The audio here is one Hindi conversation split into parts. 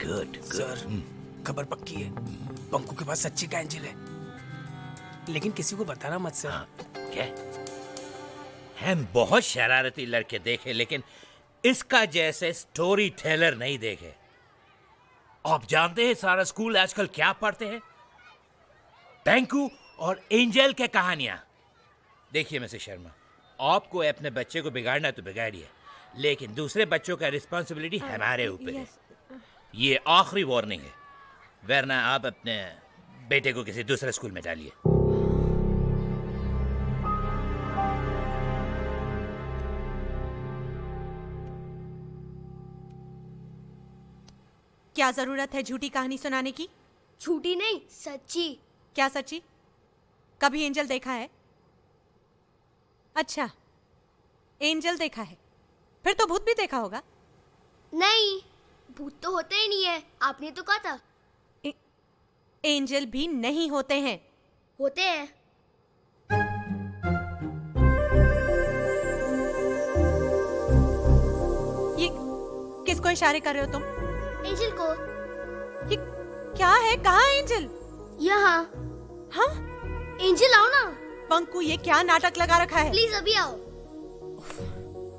गुड सर खबर पक्की है, पंकु के पास सच्ची का एंजल है, लेकिन किसी को बताना मत सर। क्या? हम बहुत शरारती लड़के देखे, लेकिन इसका जैसे स्टोरी टेलर नहीं देखे। आप जानते हैं सारा स्कूल आजकल क्या पढ़ते हैं? बैंकू और एंजल के कहानियां। देखिए मिसेस शर्मा, आपको अपने बच्चे को बिगाड़ना तो बिगाड़िए, लेकिन दूसरे बच्चों का रिस्पॉन्सिबिलिटी हमारे ऊपर है। ये आखिरी वार्निंग है, वरना आप अपने बेटे को किसी दूसरे स्कूल में डालिए। क्या जरूरत है झूठी कहानी सुनाने की? झूठी नहीं, सच्ची। क्या सच्ची? कभी एंजल देखा है? अच्छा, एंजल देखा है, फिर तो भूत भी देखा होगा। नहीं, भूत तो होते ही नहीं है, आपने तो कहा था। एंजल भी नहीं होते हैं। होते हैं। ये किसको इशारे कर रहे हो तुम? एंजल को। ये क्या है? कहाँ है एंजल? यहाँ। हाँ? एंजल आओ ना। पंकु, ये क्या नाटक लगा रखा है? प्लीज अभी आओ।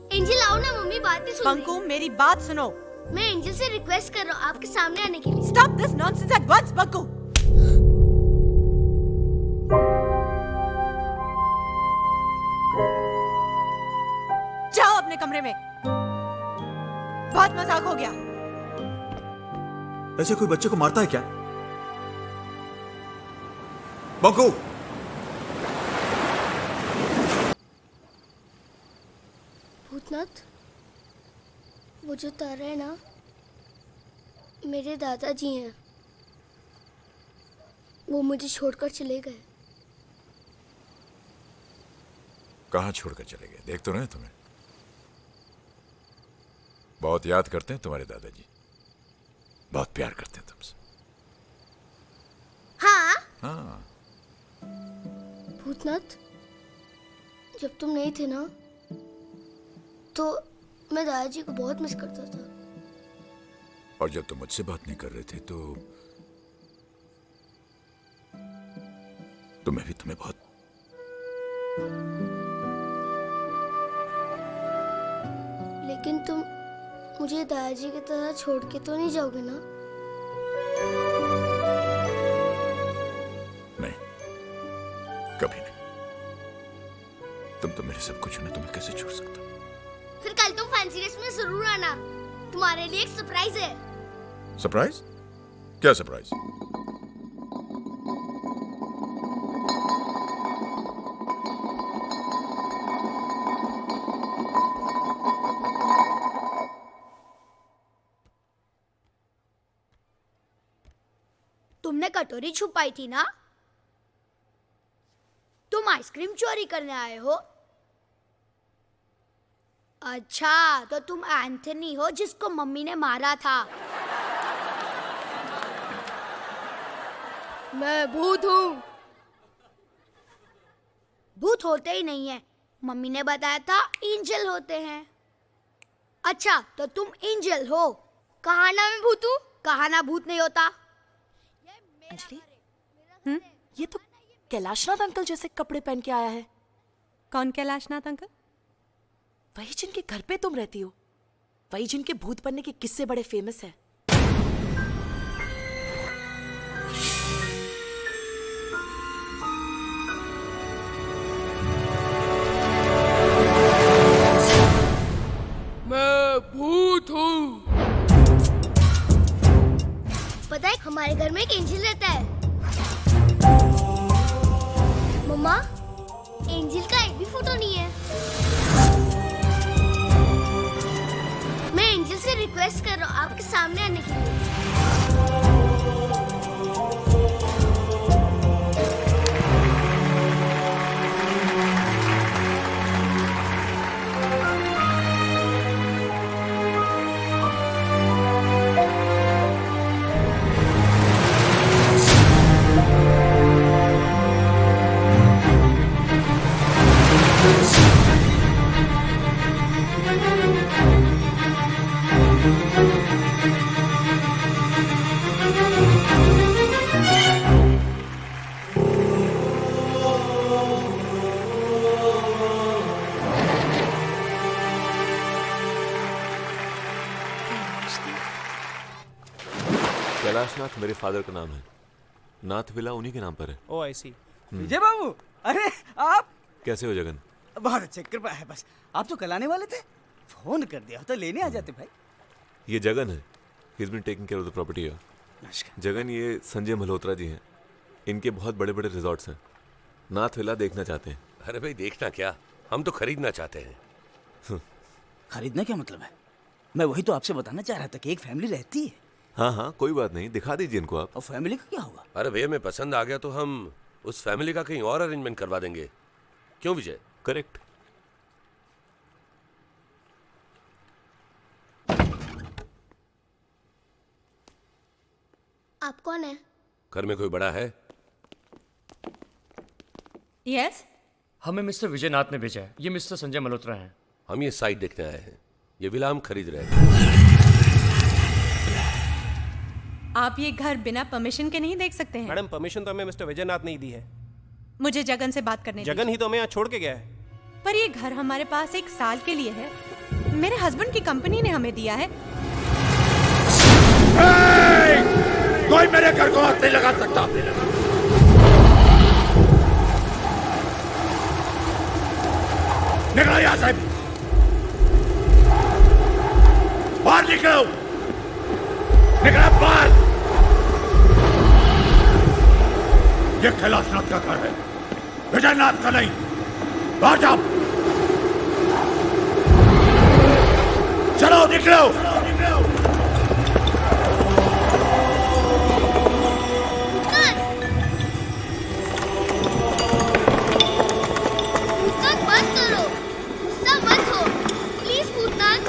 एंजल आओ ना, मम्मी बात नहीं सुन रही। पंकु, मेरी बात सुनो। मैं एंजल से रिक्वेस्ट कर रहा हूँ आपके सामने आने के लिए। Stop this nonsense at once, Panku. जाओ अपने कमरे में। बहुत मजाक हो गया। ऐसे कोई बच्चे को मारता है क्या? बंकू! भूतनाथ, वो जो तारा है ना, मेरे दादाजी हैं। वो मुझे छोड़कर चले गए। कहाँ छोड़कर चले गए? देख तो रहे हैं तुम्हें। बहुत याद करते हैं तुम्हारे दादाजी, बहुत प्यार करते हैं तुमसे। हाँ? हाँ। भूतनाथ, जब तुम नहीं थे ना, तो मैं दादाजी को बहुत मिस करता था। और जब तुम मुझसे बात नहीं कर रहे थे तो मैं भी तुम्हें बहुत। लेकिन तुम मुझे दादाजी की तरह छोड़ के तो नहीं जाओगे ना? नहीं, कभी नहीं। तुम तो मेरे सब कुछ हो ना, तुम्हें कैसे छोड़ सकता हूं? फिर कल तुम फैंसी ड्रेस में जरूर आना, तुम्हारे लिए एक सरप्राइज है। सरप्राइज? क्या सरप्राइज? तुमने कटोरी छुपाई थी ना? तुम आइसक्रीम चोरी करने आए हो? अच्छा, तो तुम एंथनी हो जिसको मम्मी ने मारा था। मैं भूत हूँ। भूत होते ही नहीं है, मम्मी ने बताया था एंजल होते हैं। अच्छा, तो तुम एंजल हो। कहा ना मैं भूत हूँ, कहा ना भूत नहीं होता। अंजलि, ये तो कैलाशनाथ अंकल जैसे कपड़े पहन के आया है। कौन कैलाशनाथ अंकल? वही जिनके घर पे तुम रहती हो, वही जिनके भूत बनने के किस्से बड़े फेमस है। मैं भूत हूँ। पता है, हमारे घर में एक एंजल रहता है। मम्मा, एंजल का एक भी फोटो नहीं है। मैं एंजल से रिक्वेस्ट कर रहा हूँ आपके सामने आने के लिए। कैलाशनाथ मेरे फादर का नाम है। नाथ विला उन्हीं के नाम पर है। ओ आई सी। विजय बाबू, अरे आप कैसे हो जगन? बहुत अच्छे, कृपा है बस। आप तो कल आने वाले थे, फोन कर दिया तो लेने आ जाते भाई। ये जगन है। He is been taking care of the property here. नमस्कार। जगन, ये संजय मल्होत्रा जी हैं। इनके बहुत बड़े बड़े रिजॉर्ट्स हैं। नाथ विला देखना चाहते हैं। अरे भाई देखना क्या, हम तो खरीदना चाहते हैं। खरीदना क्या मतलब है? मैं वही तो आपसे बताना चाह रहा था कि एक फैमिली रहती है। हाँ हाँ, कोई बात नहीं, दिखा दीजिए इनको आप। और फैमिली का क्या होगा? अरे भैया मैं पसंद आ गया तो हम उस फैमिली का कहीं और अरेंजमेंट करवा देंगे। क्यों विजय? करेक्ट। आप कौन है? घर में कोई बड़ा है? यस। हमें मिस्टर विजयनाथ ने भेजा है। ये मिस्टर संजय मल्होत्रा हैं। हम ये साइट देखने आए हैं। ये विला हम खरीद रहे हैं। आप ये घर बिना परमिशन के नहीं देख सकते हैं। मैडम परमिशन तो हमें मिस्टर विजयनाथ ने ही दी है। मुझे जगन से बात करने जगन ही तो हमें यहाँ छोड़ के गया है। दीजिए। पर ये घर हमारे पास 1 साल के लिए है। मेरे हस्बैंड की कंपनी ने हमें दिया है। कोई मेरे घर को हाथ नहीं लगा सकता। निकलो यहाँ से, बाहर निकलो, निकलो बाहर। ये कैलाशनाथ का घर है, विजयनाथ का नहीं। बाहर जाओ, चलो निकलो। मत करो, गुस्सा मत हो, प्लीज भूतनाथ।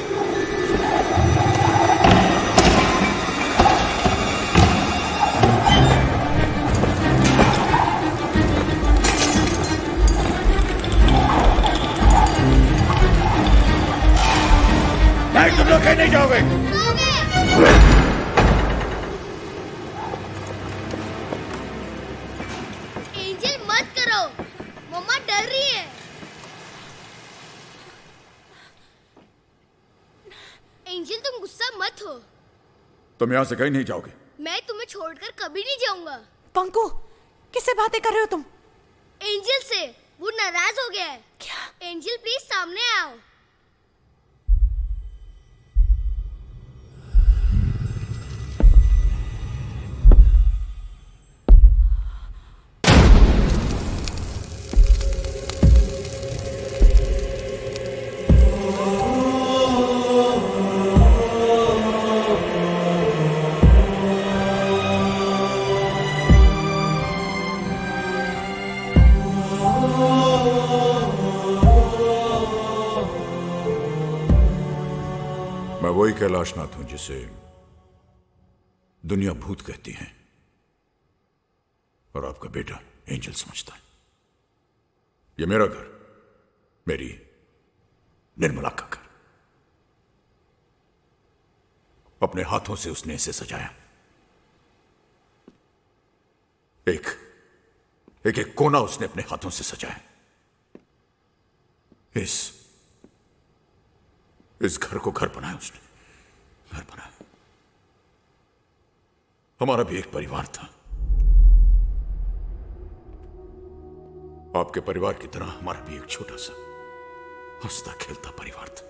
नहीं, तुम लोग कहीं नहीं जाओगे। एंजल मत करो, मम्मा डर रही है। एंजल तुम गुस्सा मत हो। तुम यहाँ से कहीं नहीं जाओगे। मैं तुम्हें छोड़कर कभी नहीं जाऊंगा। पंकु, किससे बातें कर रहे हो तुम? एंजल से। वो नाराज हो गया है। क्या? एंजल प्लीज सामने आओ। मैं वही कैलाशनाथ हूं जिसे दुनिया भूत कहती है और आपका बेटा एंजल समझता है। ये मेरा घर, मेरी निर्मला का घर। अपने हाथों से उसने इसे सजाया। एक एक कोना उसने अपने हाथों से सजाया। इस घर को घर बनाया उसने, घर बनाया। हमारा भी एक परिवार था, आपके परिवार की तरह हमारा भी एक छोटा सा हंसता खेलता परिवार था।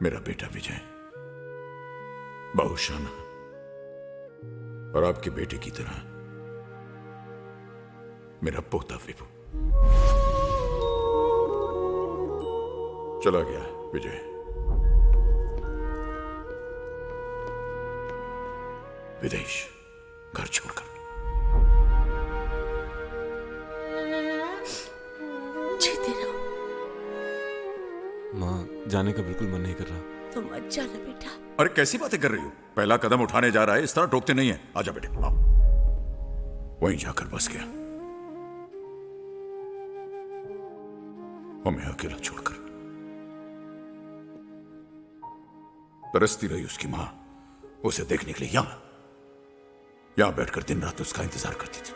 मेरा बेटा विजय बहुशाना और आपके बेटे की तरह मेरा पोता विभू। चला गया विजय। विदेश, घर छोड़कर। जीते रहो। माँ, जाने का बिल्कुल मन नहीं कर रहा। तुम मत जाना बेटा। अरे कैसी बातें कर रही हो? पहला कदम उठाने जा रहा है, इस तरह टोकते नहीं है। आजा बेटे, आओ। वहीं जाकर बस गया, हमें अकेला छोड़कर। तरसती रही उसकी मां उसे देखने के लिए। यहां बैठकर दिन रात उसका इंतजार करती थी।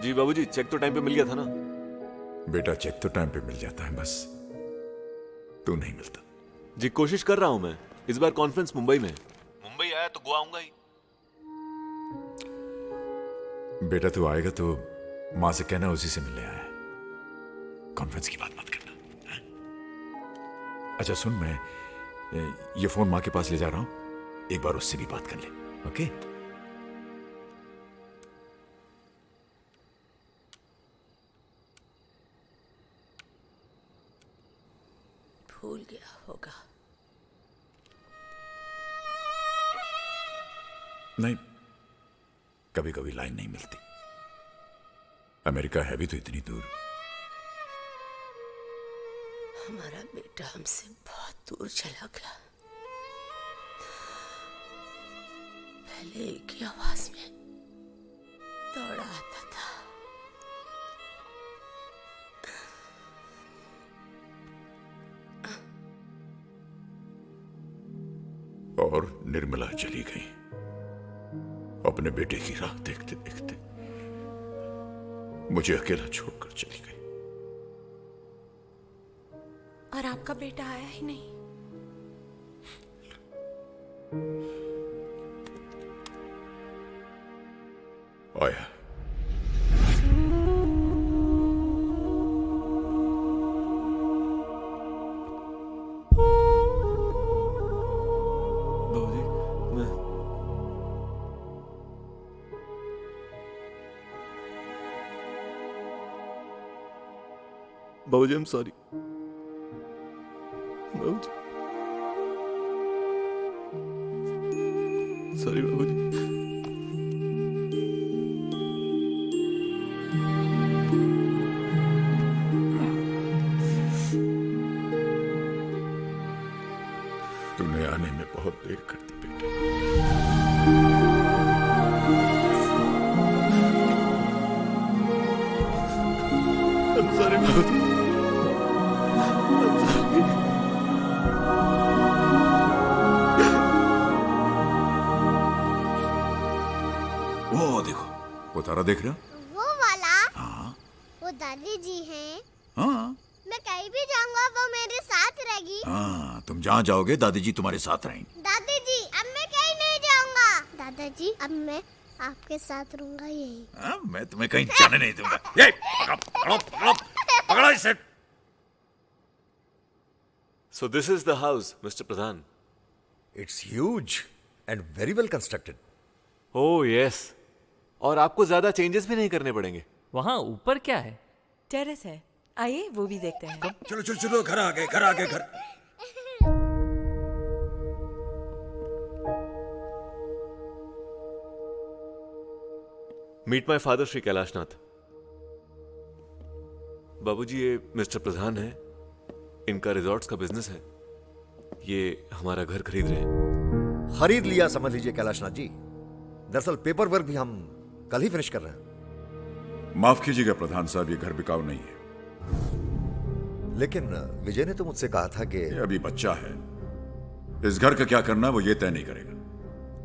जी बाबूजी, चेक तो टाइम पे मिल गया था ना? बेटा चेक तो टाइम पे मिल जाता है, बस तू नहीं मिलता। जी कोशिश कर रहा हूं मैं। इस बार कॉन्फ्रेंस मुंबई में। मुंबई आया तो गोवा आऊंगा ही। बेटा तू आएगा तो माँ से कहना उसी से मिलने आया है। कॉन्फ्रेंस की बात मत करना, हाँ? अच्छा सुन, मैं ये फोन माँ के पास ले जा रहा हूं, एक बार उससे भी बात कर ले, ओके? भूल गया होगा। नहीं, कभी कभी लाइन नहीं मिलती। अमेरिका है भी तो इतनी दूर। हमारा बेटा हमसे बहुत दूर चला गया। पहले एक ही आवाज में दौड़ा आता था। और निर्मला चली गई अपने बेटे की राह देखते देखते, मुझे अकेला छोड़कर चली गई। और आपका बेटा आया ही नहीं। आया। बाबूजी, मैं बाबूजी, आई एम सॉरी। बाबूजी, सॉरी बाबूजी। तूने आने में बहुत देर कर दी बेटे। I'm sorry बाबूजी। वो देखो, वो तारा देख रहे हो? वो वाला? हाँ वो दादी जी हैं। हाँ मैं कहीं भी जाऊंगा वो मेरे साथ रहेगी। हाँ, तुम जहाँ जाओगे दादी जी तुम्हारे साथ रहेंगी। दादी जी अब मैं कहीं नहीं जाऊंगा। दादाजी अब मैं आपके साथ रहूंगा यही। हाँ, मैं तुम्हें कहीं जाने नहीं दूंगा। ये पकड़ो, पकड़ो, पकड़ो इसे। So this is the house, Mr. Pradhan. It's huge and very well constructed. Oh yes. और आपको ज्यादा चेंजेस भी नहीं करने पड़ेंगे। वहाँ ऊपर क्या है? टेरेस है, आइए वो भी देखते हैं। चलो चलो चलो, घर आ गए, घर आ गए, घर। Meet my father Shri Kailashnath. बाबूजी, ये मिस्टर प्रधान है, इनका रिजॉर्ट्स का बिजनेस है। ये हमारा घर खरीद रहे हैं। खरीद लिया समझ लीजिए कैलाशनाथ जी। दरअसल पेपर वर्क भी हम कल ही फिनिश कर रहे हैं। माफ कीजिएगा प्रधान साहब, ये घर बिकाऊ नहीं है। लेकिन विजय ने तो मुझसे कहा था कि ये अभी बच्चा है, इस घर का क्या करना वो ये तय नहीं करेगा।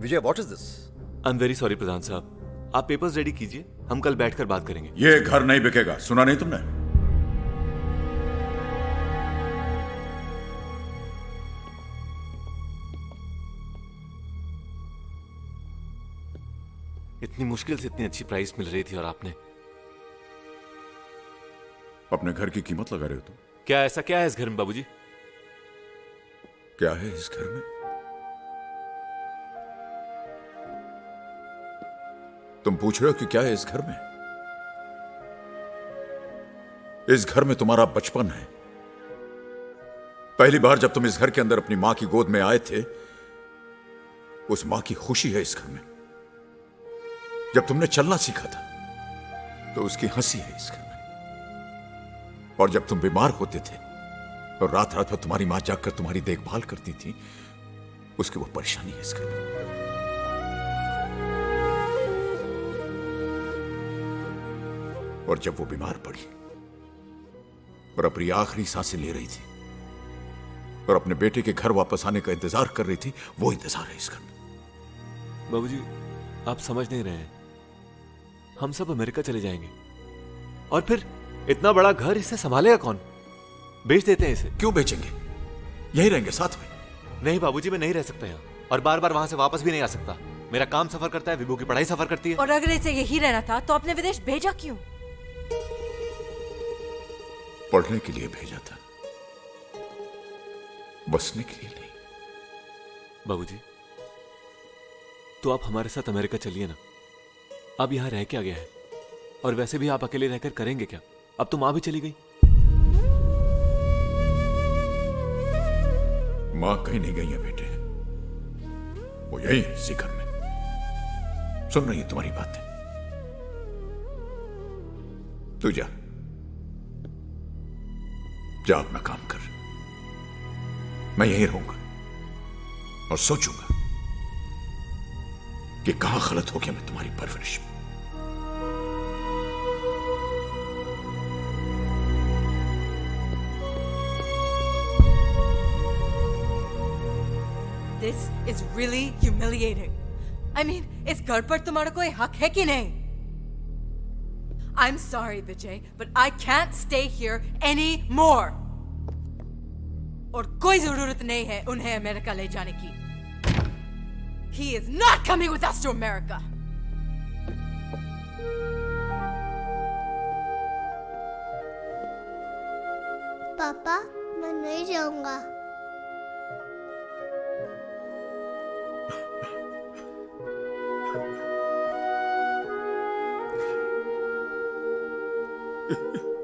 Vijay, what is this? I am very sorry प्रधान साहब, आप पेपर्स रेडी कीजिए, हम कल बैठकर बात करेंगे। ये घर नहीं बिकेगा, सुना नहीं तुमने? इतनी मुश्किल से इतनी अच्छी प्राइस मिल रही थी और आपने अपने घर की कीमत लगा रहे हो तुम। क्या ऐसा क्या है इस घर में बाबूजी? क्या है इस घर में? तुम पूछ रहे हो कि क्या है इस घर में? इस घर में तुम्हारा बचपन है। पहली बार जब तुम इस घर के अंदर अपनी मां की गोद में आए थे, उस मां की खुशी है इस घर में। जब तुमने चलना सीखा था तो उसकी हंसी है इस घर में। और जब तुम बीमार होते थे और रात रात भर तुम्हारी मां जागकर तुम्हारी देखभाल करती थी, उसकी वो परेशानी है इस घर में। और जब वो बीमार पड़ी और अपनी आखिरी सांसें ले रही थी और अपने बेटे के घर वापस आने का इंतजार कर रही थी, वो इंतजार है इस घर में। बाबूजी, आप समझ नहीं रहे हैं, हम सब अमेरिका चले जाएंगे। और फिर इतना बड़ा घर, इसे संभालेगा कौन? बेच देते हैं इसे। क्यों बेचेंगे? यही रहेंगे साथ में। नहीं बाबूजी, मैं नहीं रह सकता यहाँ, और बार बार वहां से वापस भी नहीं आ सकता। मेरा काम सफर करता है, विभू की पढ़ाई सफर करती है। और अगर इसे यही रहना था तो आपने विदेश भेजा क्यों? पढ़ने के लिए भेजा था, बसने के लिए नहीं। बाबूजी, तो आप हमारे साथ अमेरिका चलिए ना। अब यहाँ रह क्या गया है? और वैसे भी आप अकेले रहकर करेंगे क्या? अब तो माँ भी चली गई। मां कहीं नहीं गई है बेटे, वो यही है इसी घर में। सुन रही है तुम्हारी बातें। तू जा जा, अपना काम कर। मैं यहीं रहूंगा और सोचूंगा कि कहां गलत हो गया मैं तुम्हारी परवरिश में। This is really humiliating. I mean, इस घर पर तुम्हारा कोई हक है कि नहीं? I'm sorry, Vijay, but I can't stay here anymore. और कोई जरूरत नहीं है उन्हें अमेरिका ले जाने की. He is not coming with us to America. पापा, मैं नहीं जाऊंगा। Ha ha ha.